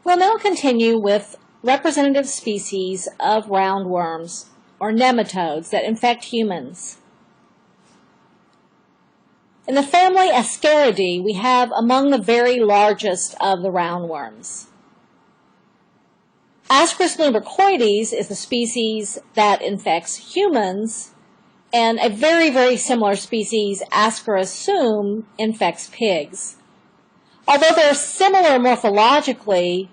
We'll now continue with representative species of roundworms, or nematodes, that infect humans. In the family Ascaridae, we have among the very largest of the roundworms. Ascaris lumbricoides is the species that infects humans, and a very, very similar species, Ascaris sum, infects pigs. Although they're similar morphologically,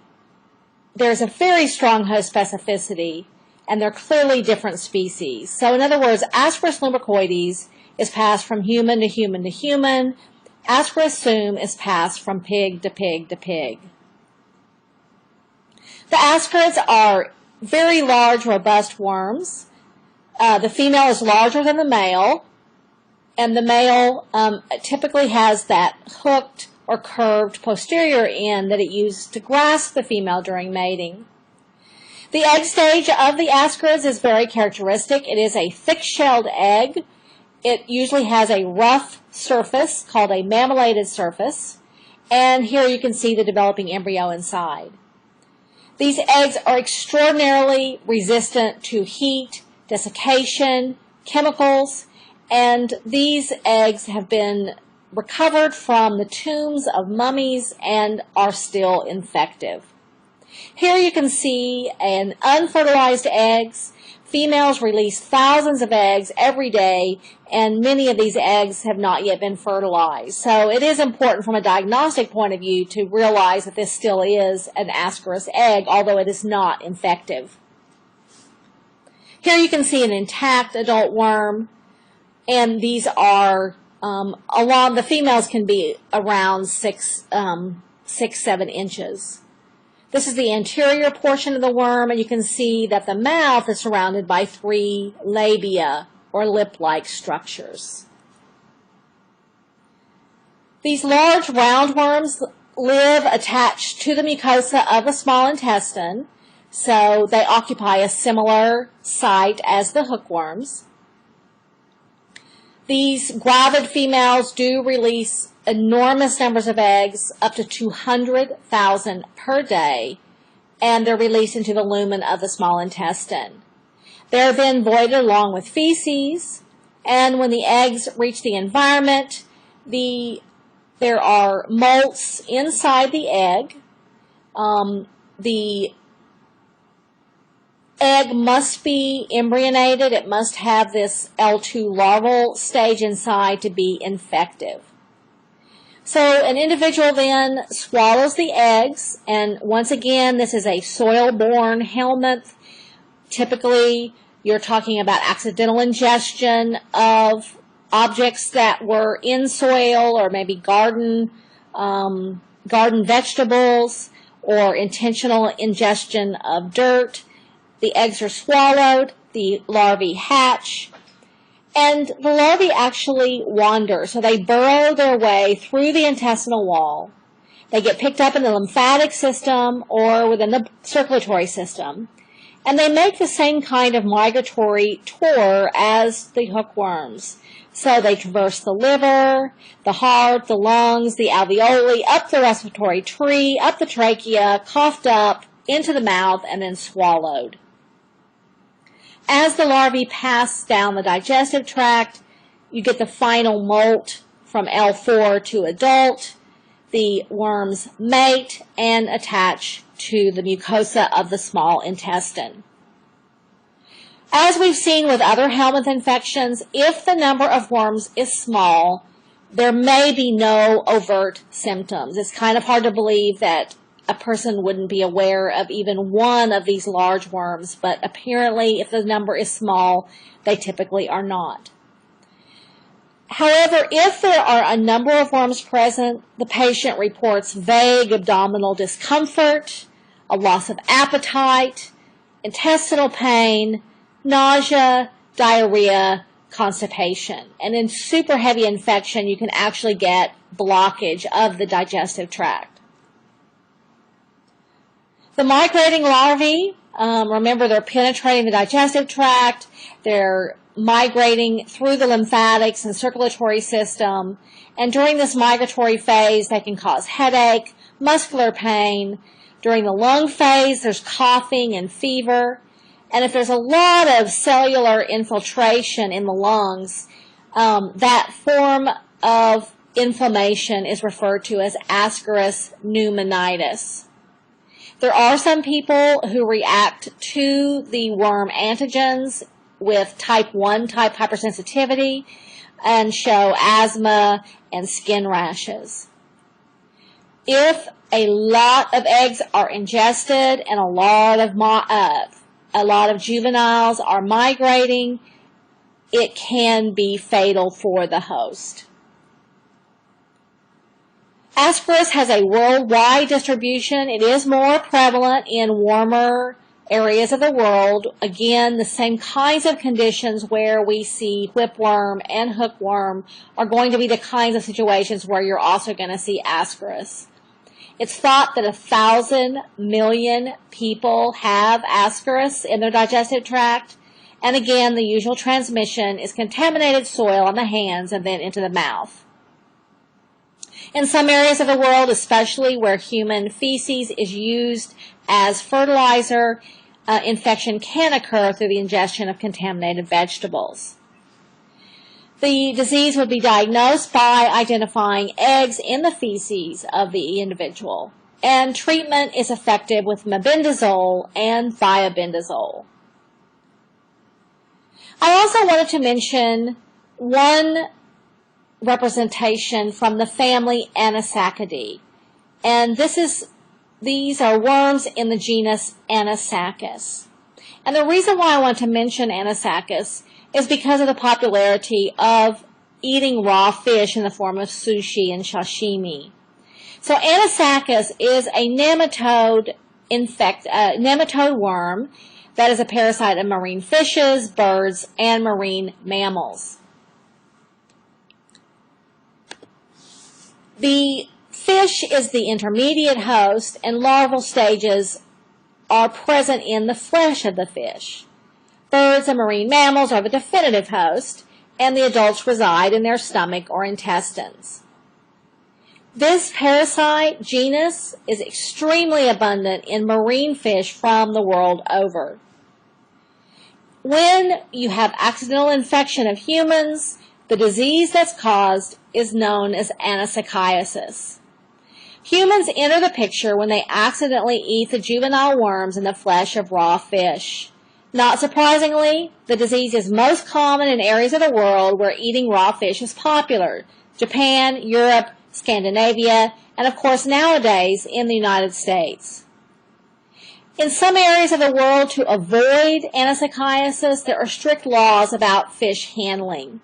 there's a very strong host specificity, and they're clearly different species. So in other words, Ascaris lumbricoides is passed from human to human to human. Ascaris sum is passed from pig to pig to pig. The ascarids are very large, robust worms. The female is larger than the male, and the male typically has that hooked or curved posterior end that it used to grasp the female during mating. The egg stage of the ascarids is very characteristic. It is a thick-shelled egg. It usually has a rough surface called a mammillated surface, and here you can see the developing embryo inside. These eggs are extraordinarily resistant to heat, desiccation, chemicals, and these eggs have been recovered from the tombs of mummies and are still infective. Here you can see an unfertilized eggs. Females release thousands of eggs every day, and many of these eggs have not yet been fertilized. So it is important from a diagnostic point of view to realize that this still is an Ascaris egg, although it is not infective. Here you can see an intact adult worm, and these are the females can be around 6-7 inches. This is the anterior portion of the worm, and you can see that the mouth is surrounded by 3 labia, or lip-like structures. These large roundworms live attached to the mucosa of the small intestine, so they occupy a similar site as the hookworms. These gravid females do release enormous numbers of eggs, up to 200,000 per day, and they're released into the lumen of the small intestine. They're then voided along with feces, and when the eggs reach the environment, there are molts inside the egg. The egg must be embryonated. It must have this L2 larval stage inside to be infective. So an individual then swallows the eggs, and once again, this is a soil-borne helminth. Typically, you're talking about accidental ingestion of objects that were in soil, or maybe garden vegetables, or intentional ingestion of dirt. The eggs are swallowed, the larvae hatch, and the larvae actually wander. So they burrow their way through the intestinal wall. They get picked up in the lymphatic system or within the circulatory system. And they make the same kind of migratory tour as the hookworms. So they traverse the liver, the heart, the lungs, the alveoli, up the respiratory tree, up the trachea, coughed up, into the mouth, and then swallowed. As the larvae pass down the digestive tract, you get the final molt from L4 to adult. The worms mate and attach to the mucosa of the small intestine. As we've seen with other helminth infections, if the number of worms is small, there may be no overt symptoms. It's kind of hard to believe that a person wouldn't be aware of even one of these large worms, but apparently if the number is small, they typically are not. However, if there are a number of worms present, the patient reports vague abdominal discomfort, a loss of appetite, intestinal pain, nausea, diarrhea, constipation. And in super heavy infection, you can actually get blockage of the digestive tract. The migrating larvae, remember they're penetrating the digestive tract, they're migrating through the lymphatics and circulatory system, and during this migratory phase they can cause headache, muscular pain, During the lung phase, there's coughing and fever. And if there's a lot of cellular infiltration in the lungs, that form of inflammation is referred to as Ascaris pneumonitis. There are some people who react to the worm antigens with type 1 type hypersensitivity and show asthma and skin rashes. If a lot of eggs are ingested and a lot of juveniles are migrating, it can be fatal for the host. Ascaris has a worldwide distribution. It is more prevalent in warmer areas of the world. Again, the same kinds of conditions where we see whipworm and hookworm are going to be the kinds of situations where you're also going to see Ascaris. It's thought that 1,000 million people have Ascaris in their digestive tract. And again, the usual transmission is contaminated soil on the hands and then into the mouth. In some areas of the world, especially where human feces is used as fertilizer, infection can occur through the ingestion of contaminated vegetables. The disease would be diagnosed by identifying eggs in the feces of the individual, and treatment is effective with mebendazole and thiabendazole. I also wanted to mention one representation from the family Anisakidee, and these are worms in the genus Anisakis. And the reason why I want to mention Anisakis is because of the popularity of eating raw fish in the form of sushi and sashimi. So Anisakis is a nematode worm that is a parasite of marine fishes, birds, and marine mammals. The fish is the intermediate host, and larval stages are present in the flesh of the fish. Birds and marine mammals are the definitive host, and the adults reside in their stomach or intestines. This parasite genus is extremely abundant in marine fish from the world over. When you have accidental infection of humans, the disease that's caused is known as anisakiasis. Humans enter the picture when they accidentally eat the juvenile worms in the flesh of raw fish. Not surprisingly, the disease is most common in areas of the world where eating raw fish is popular: Japan, Europe, Scandinavia, and of course nowadays in the United States. In some areas of the world, to avoid anisakiasis, there are strict laws about fish handling.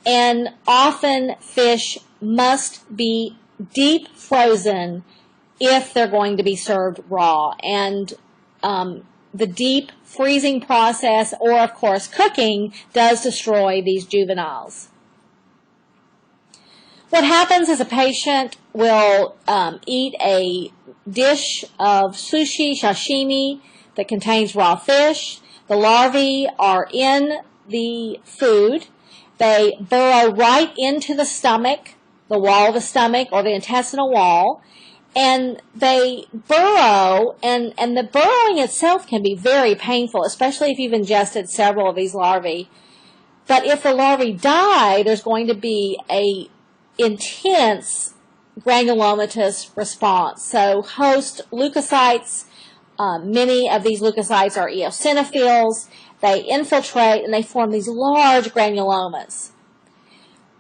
And often fish must be deep frozen if they're going to be served raw. And the deep freezing process, or of course cooking, does destroy these juveniles. What happens is a patient will eat a dish of sushi, sashimi, that contains raw fish. The larvae are in the food. They burrow right into the stomach, the wall of the stomach or the intestinal wall, and they burrow, and the burrowing itself can be very painful, especially if you've ingested several of these larvae. But if the larvae die, there's going to be a intense granulomatous response. So host leukocytes, many of these leukocytes are eosinophils. They infiltrate and they form these large granulomas.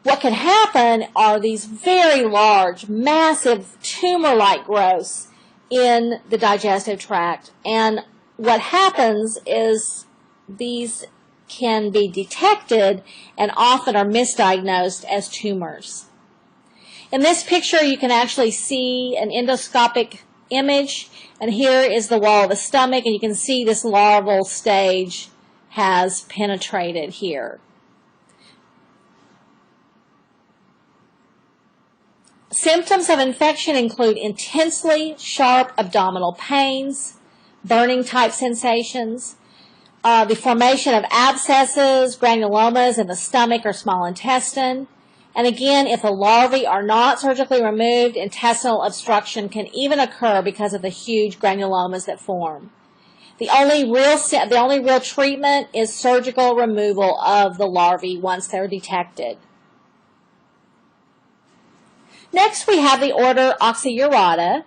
What can happen are these very large, massive tumor-like growths in the digestive tract. And what happens is these can be detected and often are misdiagnosed as tumors. In this picture, you can actually see an endoscopic image, and here is the wall of the stomach, and you can see this larval stage has penetrated here. Symptoms of infection include intensely sharp abdominal pains, burning type sensations, the formation of abscesses, granulomas in the stomach or small intestine, And again, if the larvae are not surgically removed, intestinal obstruction can even occur because of the huge granulomas that form. The only real treatment is surgical removal of the larvae once they're detected. Next, we have the order Oxyurata,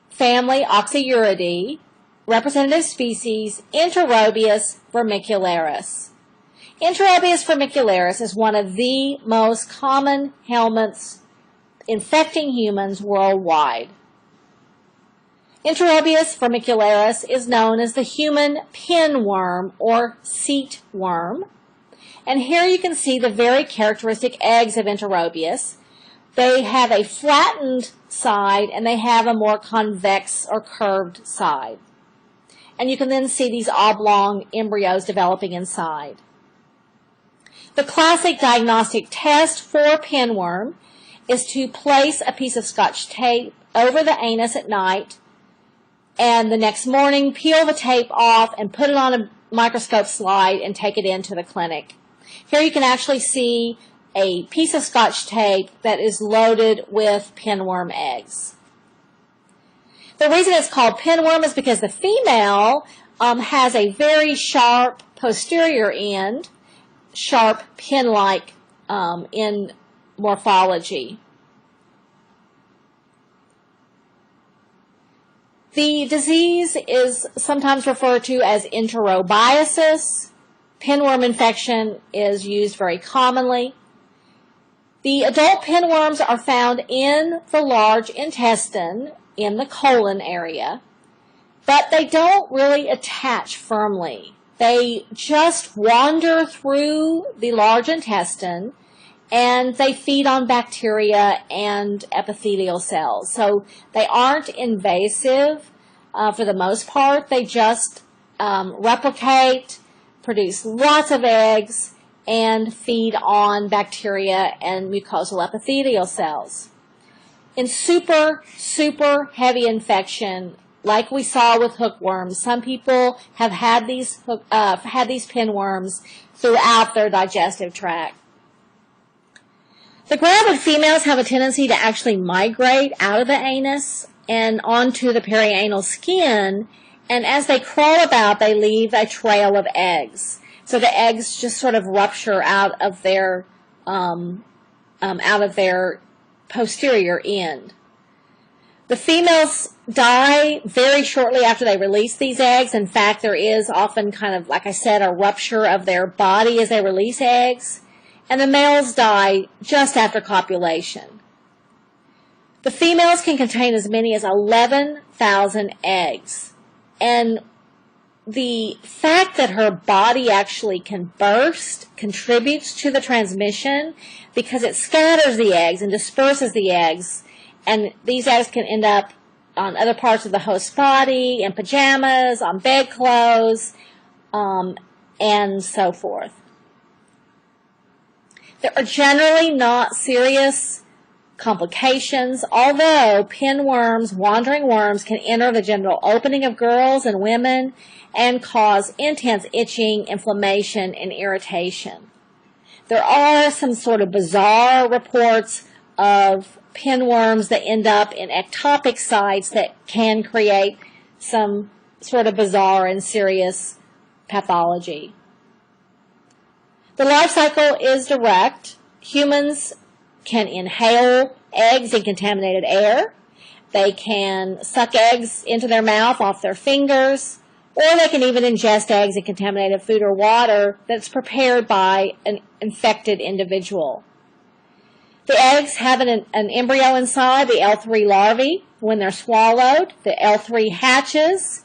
family Oxyuridae, representative species Enterobius vermicularis. Enterobius vermicularis is one of the most common helminths infecting humans worldwide. Enterobius vermicularis is known as the human pinworm or seat worm. And here you can see the very characteristic eggs of Enterobius. They have a flattened side and they have a more convex or curved side. And you can then see these oblong embryos developing inside. The classic diagnostic test for pinworm is to place a piece of Scotch tape over the anus at night and the next morning peel the tape off and put it on a microscope slide and take it into the clinic. Here you can actually see a piece of Scotch tape that is loaded with pinworm eggs. The reason it's called pinworm is because the female has a very sharp posterior end, sharp pin-like in morphology. The disease is sometimes referred to as enterobiasis. Pinworm infection is used very commonly. The adult pinworms are found in the large intestine, in the colon area, but they don't really attach firmly. They just wander through the large intestine and they feed on bacteria and epithelial cells. So they aren't invasive for the most part. They just replicate, produce lots of eggs, and feed on bacteria and mucosal epithelial cells. In super heavy infection, like we saw with hookworms, some people have had these pinworms throughout their digestive tract. The gravid females have a tendency to actually migrate out of the anus and onto the perianal skin, and as they crawl about, they leave a trail of eggs. So the eggs just sort of rupture out of their posterior end. The females die very shortly after they release these eggs. In fact, there is often kind of, like I said, a rupture of their body as they release eggs. And the males die just after copulation. The females can contain as many as 11,000 eggs. And the fact that her body actually can burst contributes to the transmission because it scatters the eggs and disperses the eggs. And these eggs can end up on other parts of the host's body, in pajamas, on bedclothes, and so forth. There are generally not serious complications, although pinworms, wandering worms, can enter the genital opening of girls and women and cause intense itching, inflammation, and irritation. There are some sort of bizarre reports of pinworms that end up in ectopic sites that can create some sort of bizarre and serious pathology. The life cycle is direct. Humans can inhale eggs in contaminated air. They can suck eggs into their mouth off their fingers, or they can even ingest eggs in contaminated food or water that's prepared by an infected individual. The eggs have an embryo inside, the L3 larvae. When they're swallowed, the L3 hatches.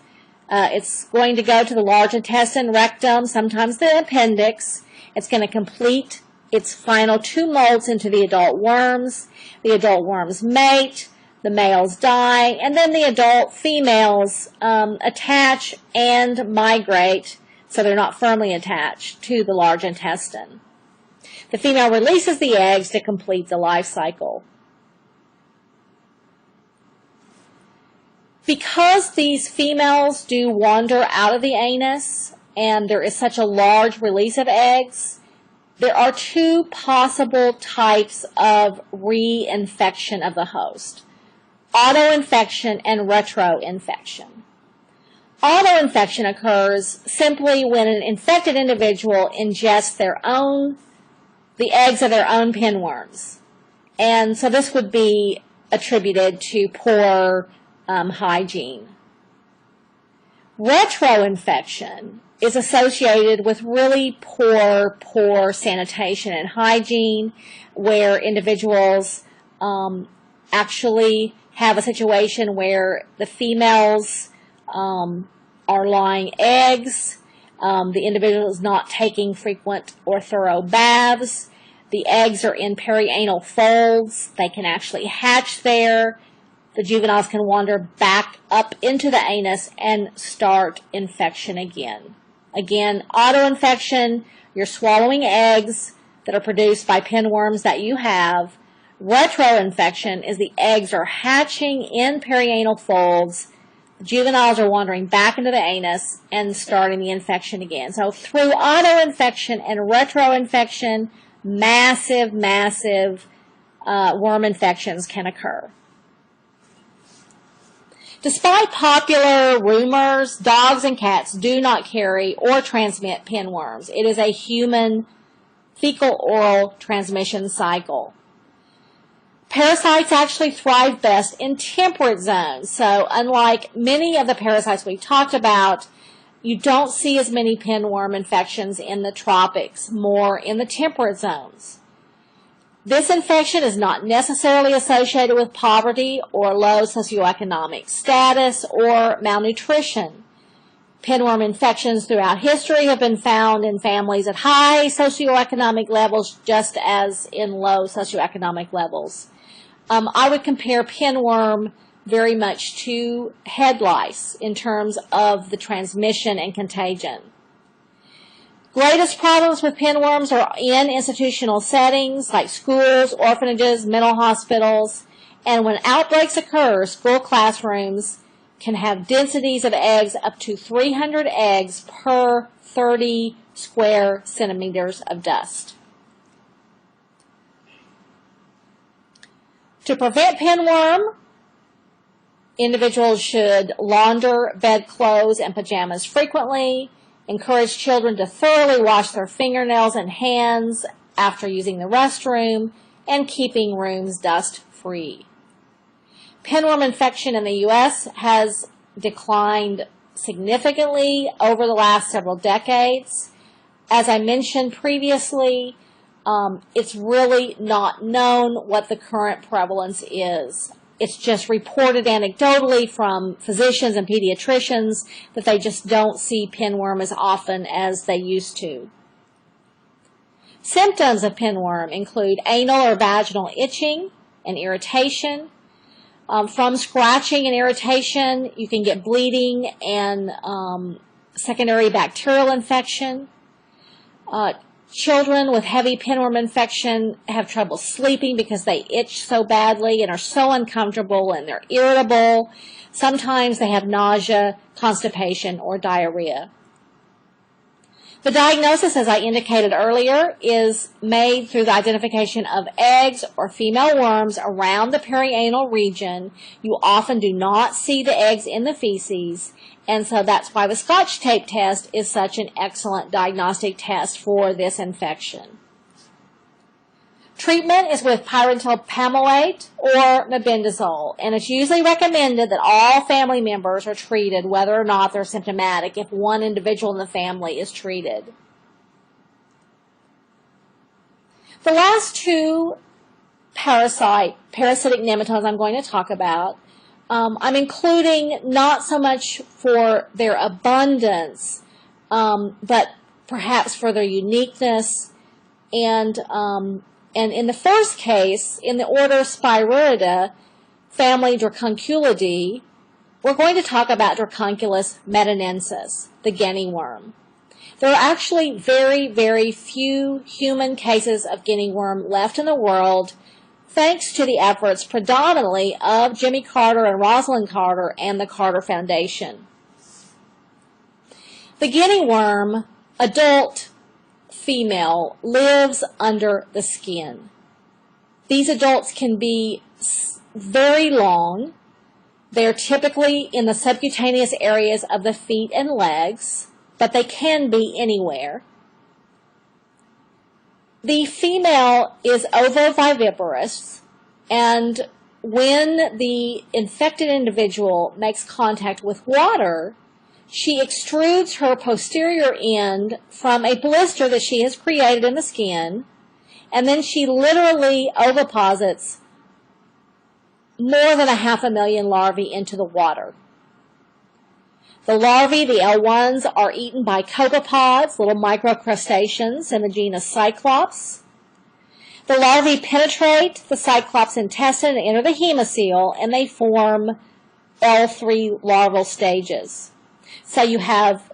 It's going to go to the large intestine, rectum, sometimes the appendix. It's going to complete its final 2 molts into the adult worms. The adult worms mate, the males die, and then the adult females attach and migrate, so they're not firmly attached, to the large intestine. The female releases the eggs to complete the life cycle. Because these females do wander out of the anus, and there is such a large release of eggs, there are two possible types of reinfection of the host: autoinfection and retroinfection. Autoinfection occurs simply when an infected individual ingests the eggs of their own pinworms. And so this would be attributed to poor hygiene. Retroinfection is associated with really poor sanitation and hygiene, where individuals actually have a situation where the females are laying eggs, the individual is not taking frequent or thorough baths, the eggs are in perianal folds, they can actually hatch there, the juveniles can wander back up into the anus and start infection again. Again, autoinfection, you're swallowing eggs that are produced by pinworms that you have. Retroinfection is the eggs are hatching in perianal folds, the juveniles are wandering back into the anus and starting the infection again. So through autoinfection and retroinfection, massive worm infections can occur. Despite popular rumors, dogs and cats do not carry or transmit pinworms. It is a human fecal-oral transmission cycle. Parasites actually thrive best in temperate zones. So unlike many of the parasites we've talked about, you don't see as many pinworm infections in the tropics, more in the temperate zones. This infection is not necessarily associated with poverty or low socioeconomic status or malnutrition. Pinworm infections throughout history have been found in families at high socioeconomic levels just as in low socioeconomic levels. I would compare pinworm very much to head lice in terms of the transmission and contagion. Greatest problems with pinworms are in institutional settings like schools, orphanages, mental hospitals, and when outbreaks occur, school classrooms can have densities of eggs up to 300 eggs per 30 square centimeters of dust. To prevent pinworm, individuals should launder bedclothes and pajamas frequently, encourage children to thoroughly wash their fingernails and hands after using the restroom, and keeping rooms dust-free. Pinworm infection in the U.S. has declined significantly over the last several decades. As I mentioned previously, it's really not known what the current prevalence is. It's just reported anecdotally from physicians and pediatricians that they just don't see pinworm as often as they used to. Symptoms of pinworm include anal or vaginal itching and irritation. From scratching and irritation, you can get bleeding and secondary bacterial infection. Children with heavy pinworm infection have trouble sleeping because they itch so badly and are so uncomfortable and they're irritable. Sometimes they have nausea, constipation, or diarrhea. The diagnosis, as I indicated earlier, is made through the identification of eggs or female worms around the perianal region. You often do not see the eggs in the feces, and so that's why the Scotch tape test is such an excellent diagnostic test for this infection. Treatment is with pyrantyl pamoate or mebendazole, and it's usually recommended that all family members are treated whether or not they're symptomatic if one individual in the family is treated. The last two parasitic nematodes I'm going to talk about, I'm including not so much for their abundance, but perhaps for their uniqueness. And in the first case, in the order Spiruridae, family Dracunculidae, we're going to talk about Dracunculus metanensis, the guinea worm. There are actually very, very few human cases of guinea worm left in the world, thanks to the efforts predominantly of Jimmy Carter and Rosalind Carter and the Carter Foundation. The guinea worm, adult female lives under the skin. These adults can be very long. They're typically in the subcutaneous areas of the feet and legs, but they can be anywhere. The female is ovoviviparous, and when the infected individual makes contact with water, she extrudes her posterior end from a blister that she has created in the skin, and then she literally oviposits more than 500,000 larvae into the water. The larvae, the L1s, are eaten by copepods, little microcrustaceans in the genus Cyclops. The larvae penetrate the Cyclops intestine and enter the hemocoel, and they form L3 larval stages. So you have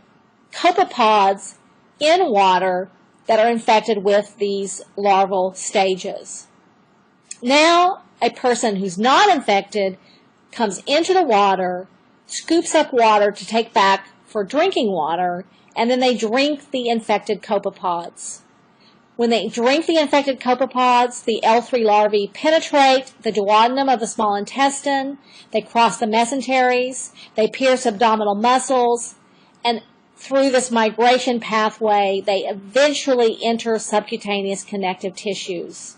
copepods in water that are infected with these larval stages. Now, a person who's not infected comes into the water, scoops up water to take back for drinking water, and then they drink the infected copepods. When they drink the infected copepods, the L3 larvae penetrate the duodenum of the small intestine, they cross the mesenteries, they pierce abdominal muscles, and through this migration pathway, they eventually enter subcutaneous connective tissues.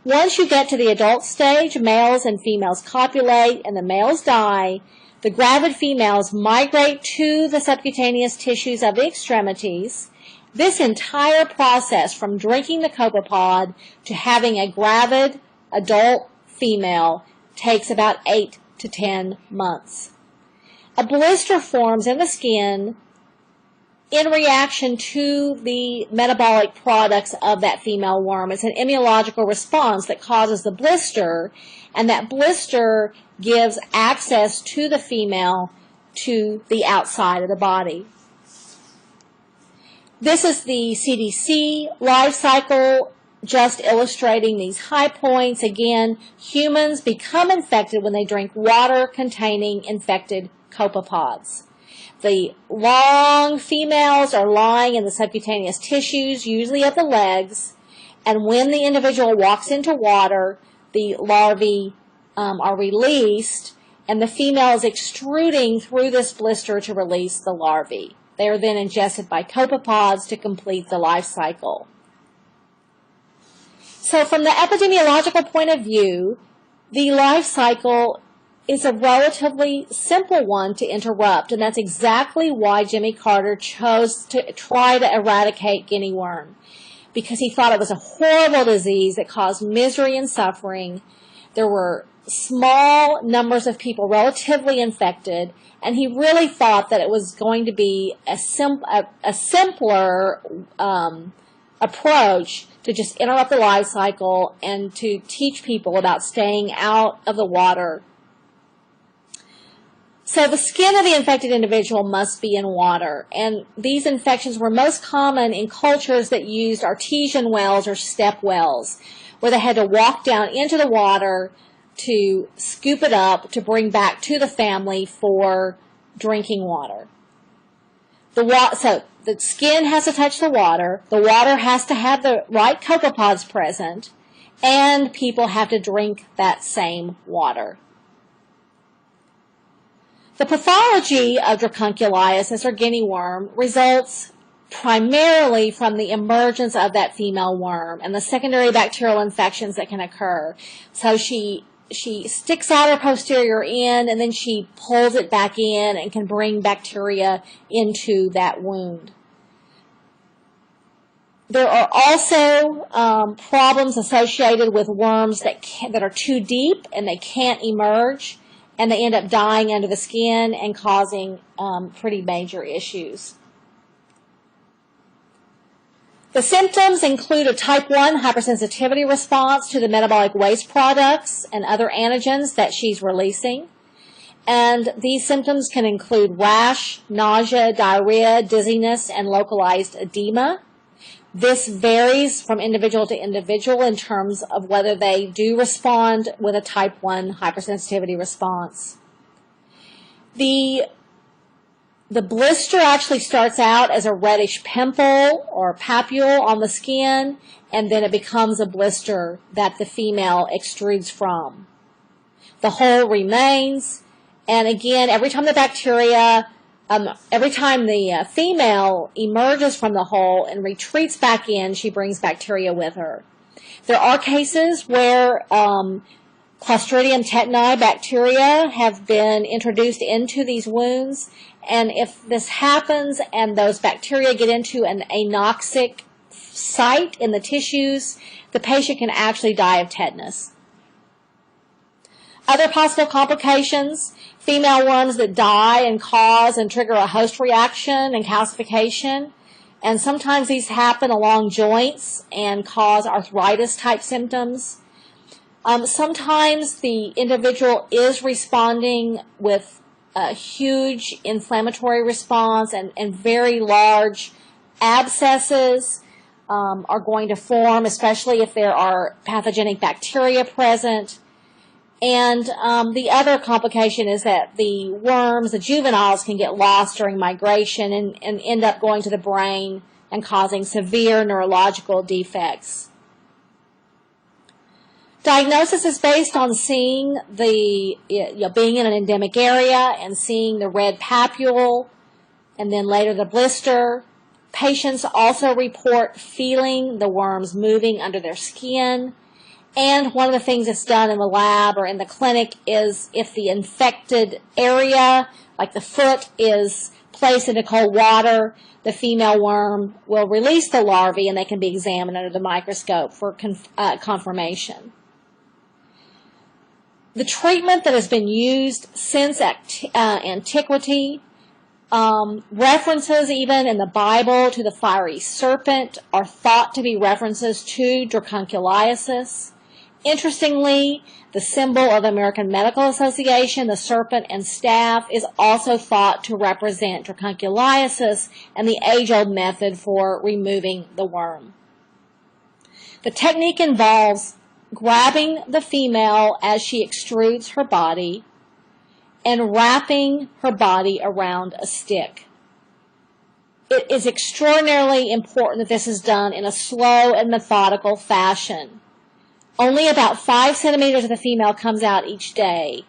Once you get to the adult stage, males and females copulate and the males die. The gravid females migrate to the subcutaneous tissues of the extremities. This entire process, from drinking the copepod to having a gravid adult female, takes about 8 to 10 months. A blister forms in the skin in reaction to the metabolic products of that female worm. It's an immunological response that causes the blister, and that blister gives access to the female to the outside of the body. This is the CDC life cycle, just illustrating these high points. Again, humans become infected when they drink water containing infected copepods. The long females are lying in the subcutaneous tissues, usually of the legs, and when the individual walks into water, the larvae are released, and the female is extruding through this blister to release the larvae. They are then ingested by copepods to complete the life cycle. So from the epidemiological point of view, the life cycle is a relatively simple one to interrupt, and that's exactly why Jimmy Carter chose to try to eradicate guinea worm, because he thought it was a horrible disease that caused misery and suffering. There were small numbers of people relatively infected, and he really thought that it was going to be a simpler approach to just interrupt the life cycle and to teach people about staying out of the water. So the skin of the infected individual must be in water, and these infections were most common in cultures that used artesian wells or step wells, where they had to walk down into the water to scoop it up to bring back to the family for drinking water. So the skin has to touch the water has to have the right copepods present, and people have to drink that same water. The pathology of dracunculiasis, or guinea worm, results primarily from the emergence of that female worm and the secondary bacterial infections that can occur. So she sticks out her posterior end, and then she pulls it back in and can bring bacteria into that wound. There are also problems associated with worms that are too deep and they can't emerge, and they end up dying under the skin and causing pretty major issues. The symptoms include a type 1 hypersensitivity response to the metabolic waste products and other antigens that she's releasing. And these symptoms can include rash, nausea, diarrhea, dizziness, and localized edema. This varies from individual to individual in terms of whether they do respond with a type 1 hypersensitivity response. The The blister actually starts out as a reddish pimple or papule on the skin, and then it becomes a blister that the female extrudes from. The hole remains, and again, every time the female emerges from the hole and retreats back in, she brings bacteria with her. There are cases where Clostridium tetani bacteria have been introduced into these wounds, and if this happens and those bacteria get into an anoxic site in the tissues, the patient can actually die of tetanus. Other possible complications, female worms that die and cause and trigger a host reaction and calcification. And sometimes these happen along joints and cause arthritis-type symptoms. Sometimes the individual is responding with a huge inflammatory response, and very large abscesses are going to form, especially if there are pathogenic bacteria present. And the other complication is that the worms, the juveniles, can get lost during migration and end up going to the brain and causing severe neurological defects. Diagnosis is based on seeing being in an endemic area and seeing the red papule and then later the blister. Patients also report feeling the worms moving under their skin. And one of the things that's done in the lab or in the clinic is if the infected area, like the foot, is placed into cold water, the female worm will release the larvae and they can be examined under the microscope for confirmation. The treatment that has been used since antiquity, references even in the Bible to the fiery serpent are thought to be references to dracunculiasis. Interestingly, the symbol of the American Medical Association, the serpent and staff, is also thought to represent dracunculiasis and the age-old method for removing the worm. The technique involves grabbing the female as she extrudes her body and wrapping her body around a stick. It is extraordinarily important that this is done in a slow and methodical fashion. Only about 5 centimeters of the female comes out each day,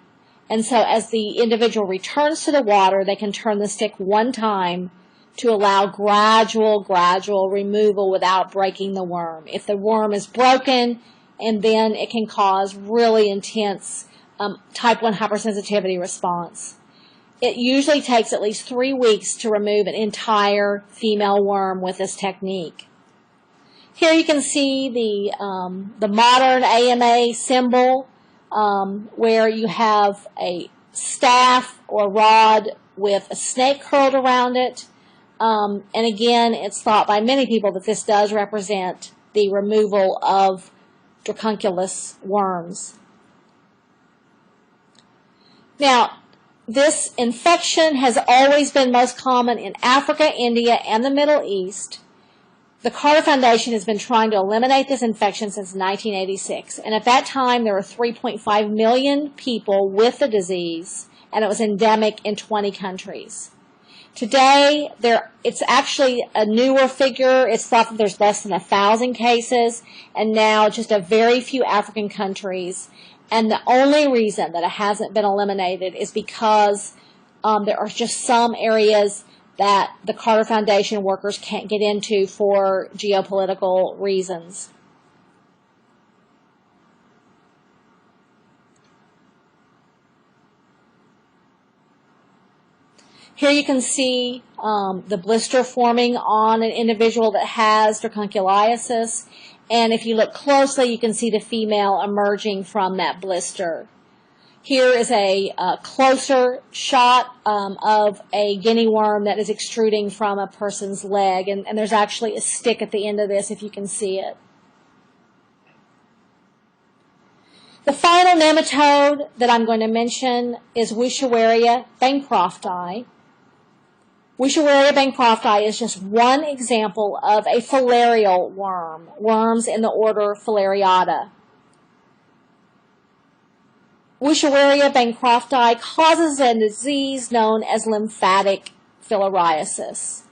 and so as the individual returns to the water, they can turn the stick one time to allow gradual removal without breaking the worm. If the worm is broken, and then it can cause really intense type 1 hypersensitivity response. It usually takes at least 3 weeks to remove an entire female worm with this technique. Here you can see the modern AMA symbol where you have a staff or rod with a snake curled around it. And again, it's thought by many people that this does represent the removal of dracunculus worms. Now, this infection has always been most common in Africa, India, and the Middle East. The Carter Foundation has been trying to eliminate this infection since 1986, and at that time there were 3.5 million people with the disease, and it was endemic in 20 countries. Today, it's actually a newer figure. It's thought that there's less than 1,000 cases, and now just a very few African countries. And the only reason that it hasn't been eliminated is because there are just some areas that the Carter Foundation workers can't get into for geopolitical reasons. Here you can see the blister forming on an individual that has dracunculiasis, and if you look closely, you can see the female emerging from that blister. Here is a closer shot of a guinea worm that is extruding from a person's leg, and there's actually a stick at the end of this if you can see it. The final nematode that I'm going to mention is Wuchereria bancrofti. Wuchereria bancrofti is just one example of a filarial worm, worms in the order Filariata. Wuchereria bancrofti causes a disease known as lymphatic filariasis.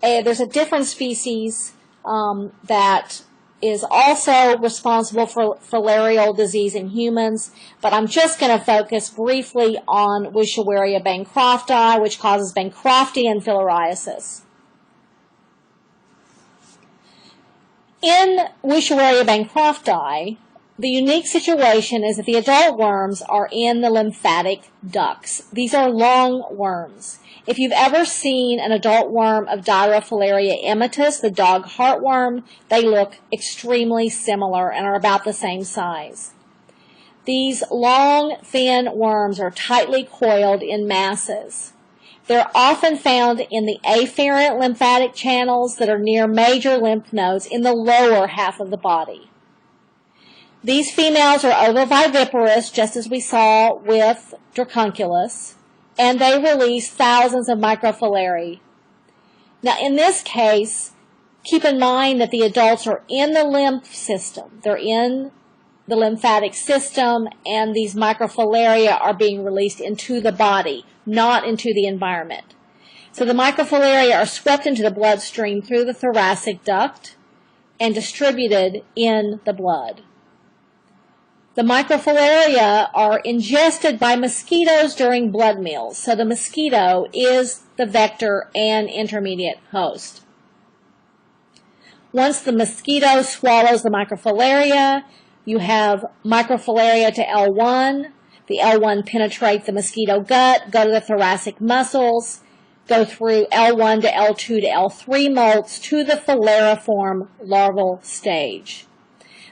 There's a different species that is also responsible for filarial disease in humans, but I'm just going to focus briefly on Wuchereria bancrofti, which causes Bancroftian filariasis. In Wuchereria bancrofti, the unique situation is that the adult worms are in the lymphatic ducts. These are long worms. If you've ever seen an adult worm of Filaria immitis, the dog heartworm, they look extremely similar and are about the same size. These long, thin worms are tightly coiled in masses. They're often found in the afferent lymphatic channels that are near major lymph nodes in the lower half of the body. These females are ovoviviparous, just as we saw with Dracunculus, and they release thousands of microfilariae. Now, in this case, keep in mind that the adults are in the lymph system. They're in the lymphatic system, and these microfilaria are being released into the body, not into the environment. So the microfilaria are swept into the bloodstream through the thoracic duct and distributed in the blood. The microfilaria are ingested by mosquitoes during blood meals, so the mosquito is the vector and intermediate host. Once the mosquito swallows the microfilaria, you have microfilaria to L1. The L1 penetrate the mosquito gut, go to the thoracic muscles, go through L1 to L2 to L3 molts to the filariform larval stage.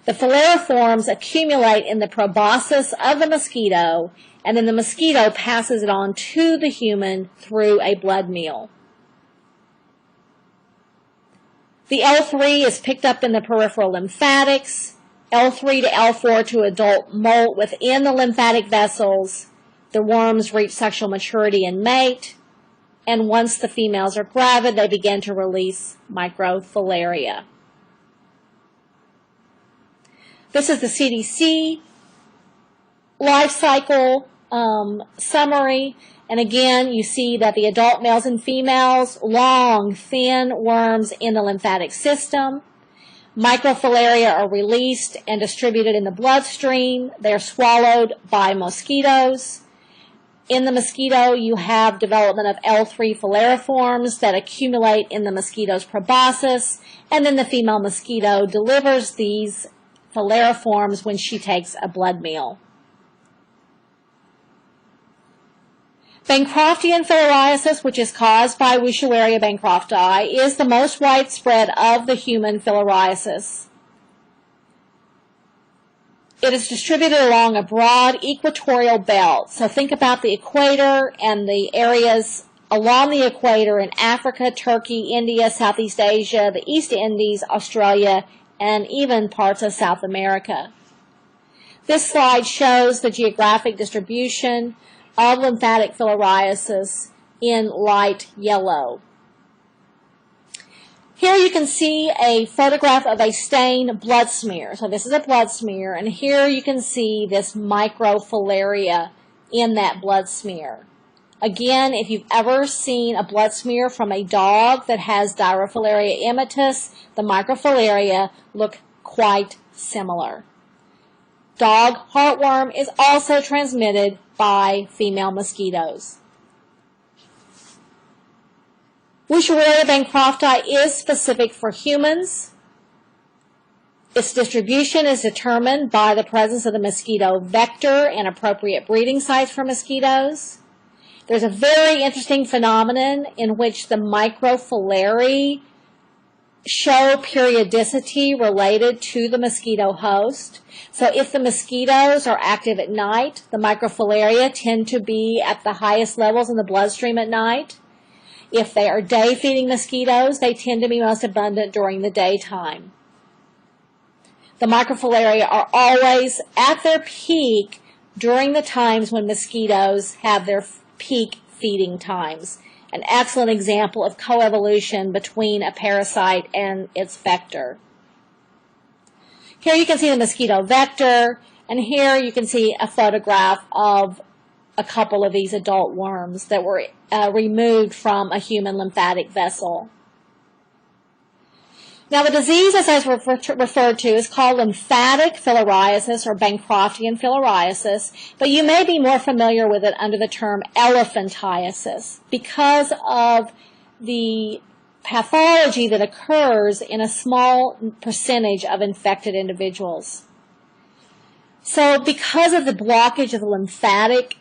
The filariforms accumulate in the proboscis of the mosquito, and then the mosquito passes it on to the human through a blood meal. The L3 is picked up in the peripheral lymphatics, L3 to L4 to adult molt within the lymphatic vessels. The worms reach sexual maturity and mate, and once the females are gravid, they begin to release microfilaria. This is the CDC life cycle summary. And again, you see that the adult males and females, long, thin worms in the lymphatic system. Microfilaria are released and distributed in the bloodstream. They are swallowed by mosquitoes. In the mosquito, you have development of L3 filariforms that accumulate in the mosquito's proboscis, and then the female mosquito delivers these filariforms when she takes a blood meal. Bancroftian filariasis, which is caused by Wuchereria bancrofti, is the most widespread of the human filariasis. It is distributed along a broad equatorial belt. So think about the equator and the areas along the equator in Africa, Turkey, India, Southeast Asia, the East Indies, Australia, and even parts of South America. This slide shows the geographic distribution of lymphatic filariasis in light yellow. Here you can see a photograph of a stained blood smear. So this is a blood smear, and here you can see this microfilaria in that blood smear. Again, if you've ever seen a blood smear from a dog that has Filaria immitis, the microfilaria look quite similar. Dog heartworm is also transmitted by female mosquitoes. Wuchereria bancrofti is specific for humans. Its distribution is determined by the presence of the mosquito vector and appropriate breeding sites for mosquitoes. There's a very interesting phenomenon in which the microfilariae show periodicity related to the mosquito host. So if the mosquitoes are active at night, the microfilaria tend to be at the highest levels in the bloodstream at night. If they are day-feeding mosquitoes, they tend to be most abundant during the daytime. The microfilaria are always at their peak during the times when mosquitoes have their peak feeding times. An excellent example of coevolution between a parasite and its vector. Here you can see the mosquito vector, and here you can see a photograph of a couple of these adult worms that were removed from a human lymphatic vessel. Now, the disease, as I referred to, is called lymphatic filariasis or Bancroftian filariasis, but you may be more familiar with it under the term elephantiasis because of the pathology that occurs in a small percentage of infected individuals. So because of the blockage of the lymphatic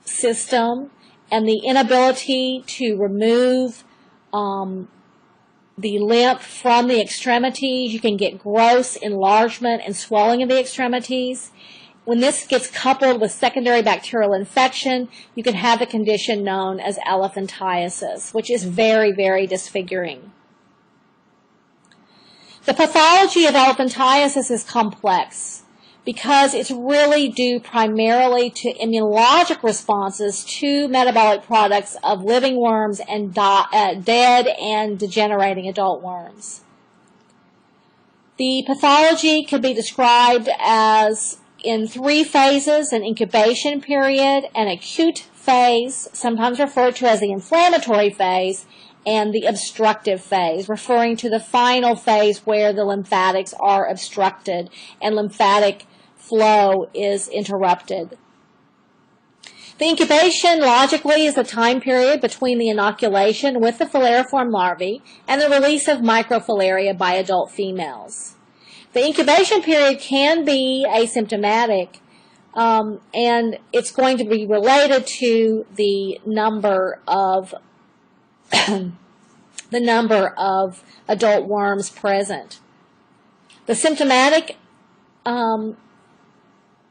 system and the inability to remove the lymph from the extremities, you can get gross enlargement and swelling of the extremities. When this gets coupled with secondary bacterial infection, you can have the condition known as elephantiasis, which is very, very disfiguring. The pathology of elephantiasis is complex because it's really due primarily to immunologic responses to metabolic products of living worms and dead and degenerating adult worms. The pathology could be described as in 3 phases: an incubation period, an acute phase, sometimes referred to as the inflammatory phase, and the obstructive phase, referring to the final phase where the lymphatics are obstructed and lymphatic flow is interrupted. The incubation, logically, is the time period between the inoculation with the filariform larvae and the release of microfilaria by adult females. The incubation period can be asymptomatic, and it's going to be related to the number of adult worms present. The symptomatic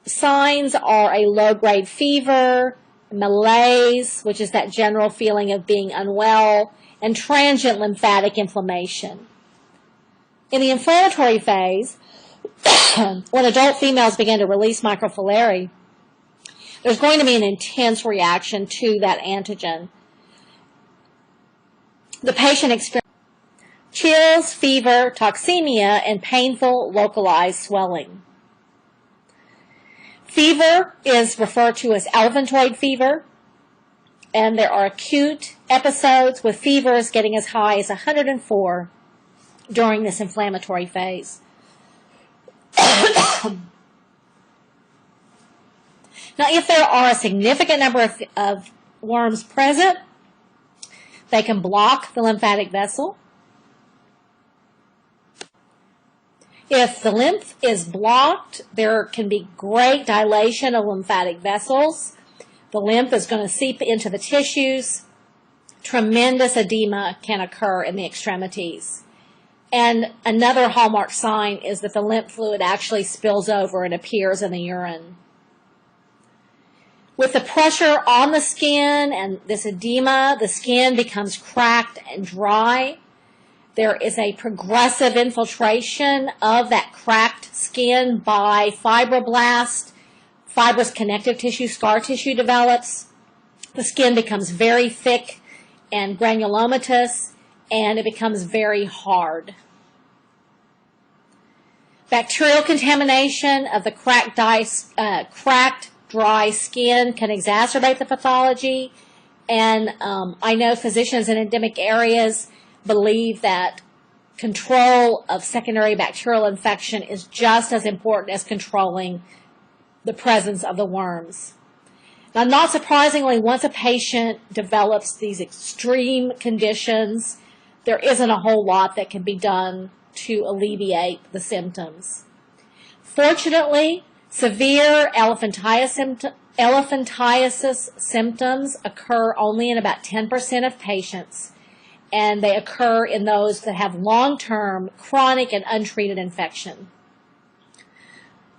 signs are a low-grade fever, malaise, which is that general feeling of being unwell, and transient lymphatic inflammation. In the inflammatory phase, when adult females begin to release microfilariae, there's going to be an intense reaction to that antigen. The patient experiences chills, fever, toxemia, and painful localized swelling. Fever is referred to as elephantoid fever, and there are acute episodes with fevers getting as high as 104 during this inflammatory phase. Now, if there are a significant number of worms present, they can block the lymphatic vessel. If the lymph is blocked, there can be great dilation of lymphatic vessels. The lymph is going to seep into the tissues. Tremendous edema can occur in the extremities. And another hallmark sign is that the lymph fluid actually spills over and appears in the urine. With the pressure on the skin and this edema, the skin becomes cracked and dry. There is a progressive infiltration of that cracked skin by fibroblasts. Fibrous connective tissue, scar tissue develops. The skin becomes very thick and granulomatous, and it becomes very hard. Bacterial contamination of the cracked, dry skin can exacerbate the pathology, and I know physicians in endemic areas believe that control of secondary bacterial infection is just as important as controlling the presence of the worms. Now, not surprisingly, once a patient develops these extreme conditions, there isn't a whole lot that can be done to alleviate the symptoms. Fortunately, severe elephantiasis symptoms occur only in about 10% of patients, and they occur in those that have long-term chronic and untreated infection.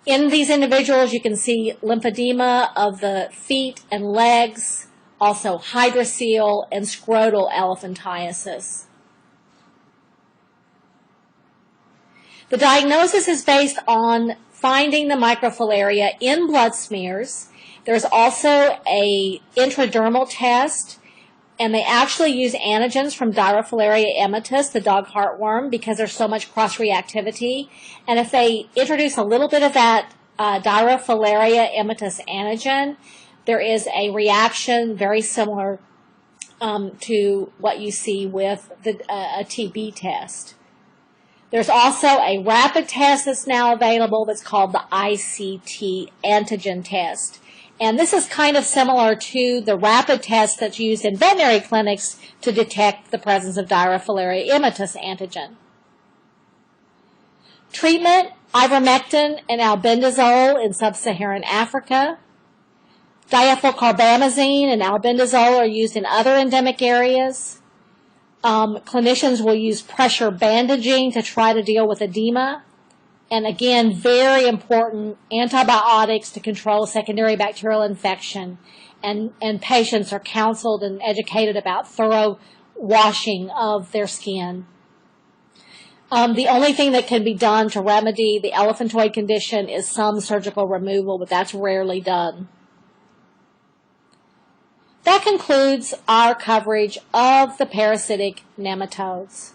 In these individuals, you can see lymphedema of the feet and legs, also hydrocele and scrotal elephantiasis. The diagnosis is based on finding the microfilaria in blood smears. There's also an intradermal test, and they actually use antigens from Dirofilaria emitus, the dog heartworm, because there's so much cross-reactivity. And if they introduce a little bit of that Dirofilaria emitus antigen, there is a reaction very similar to what you see with a TB test. There's also a rapid test that's now available that's called the ICT antigen test. And this is kind of similar to the rapid test that's used in veterinary clinics to detect the presence of Diarrhea immitis antigen. Treatment, ivermectin and albendazole in sub-Saharan Africa. Diethylcarbamazine and albendazole are used in other endemic areas. Clinicians will use pressure bandaging to try to deal with edema. And again, very important, antibiotics to control secondary bacterial infection. And patients are counseled and educated about thorough washing of their skin. The only thing that can be done to remedy the elephantoid condition is some surgical removal, but that's rarely done. That concludes our coverage of the parasitic nematodes.